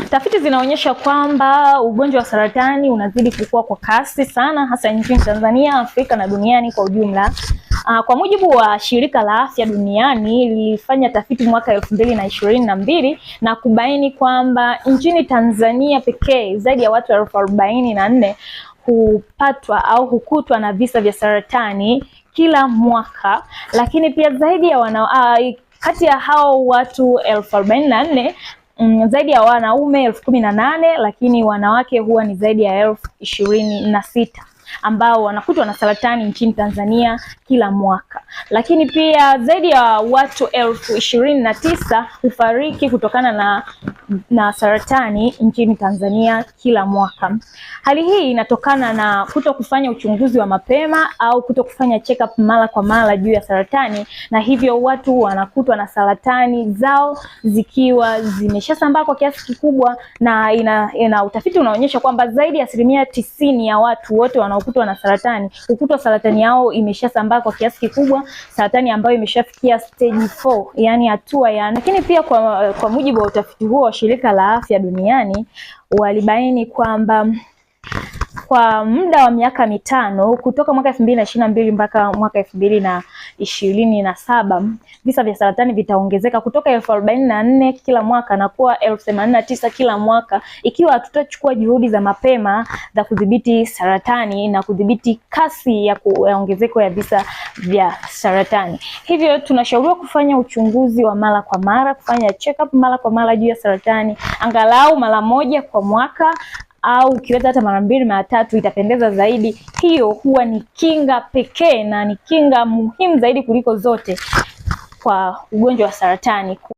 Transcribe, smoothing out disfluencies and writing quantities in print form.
Tafiti zinaonyesha kwamba ugonjwa wa saratani unazidi kukua kwa kasi sana, hasa nchini Tanzania, Afrika na duniani kwa ujumla. Kwa mujibu wa Shirika la Afya Duniani, lilifanya tafiti mwaka 2022 na kubaini kwamba nchini Tanzania pekee zaidi ya watu 44,000 hupatwa au hukutwa na visa vya saratani kila mwaka, lakini pia zaidi ya kati ya hao watu 44,000 zaidi ya wanaume 18,000, lakini wanawake huwa ni zaidi ya 26,000 ambao wanakutwa na saratani nchini Tanzania kila mwaka. Lakini pia zaidi ya watu 29,000 hufariki kutokana na saratani nchini Tanzania kila mwaka. Hali hii inatokana na kuto kufanya uchunguzi wa mapema au kuto kufanya check up mara kwa mara juu ya saratani, na hivyo watu wanakutwa na saratani zao zikiwa zimeshasambaa kwa kiasi kikubwa, na utafiti unaonyesha kwamba zaidi ya 90% ya watu wote wanaokutwa na saratani hukutwa saratani yao imeshasambaa kwa kiasi kikubwa, saratani ambayo imeshafikia stage 4, yani hatua ya. Lakini pia kwa mujibu wa utafiti huo wa Shirika la Afya Duniani, walibaini kwamba kwa muda wa miaka 5 kutoka mwaka 2022 mpaka mwaka 2027 visa vya saratani vitaongezeka kutoka 44,000 kila mwaka na kuwa 89,000 kila mwaka, ikiwa hatutachukua juhudi za mapema za kudhibiti saratani na kudhibiti kasi ya ongezeko ya visa vya saratani. Hivyo tunashauriwa kufanya uchunguzi wa mara kwa mara, kufanya check up mara kwa mara juu ya saratani, angalau mara moja kwa mwaka, au ukiweza hata mara 2 mara 3 itapendeza zaidi. Hiyo huwa ni kinga pekee na ni kinga muhimu zaidi kuliko zote kwa ugonjwa wa saratani.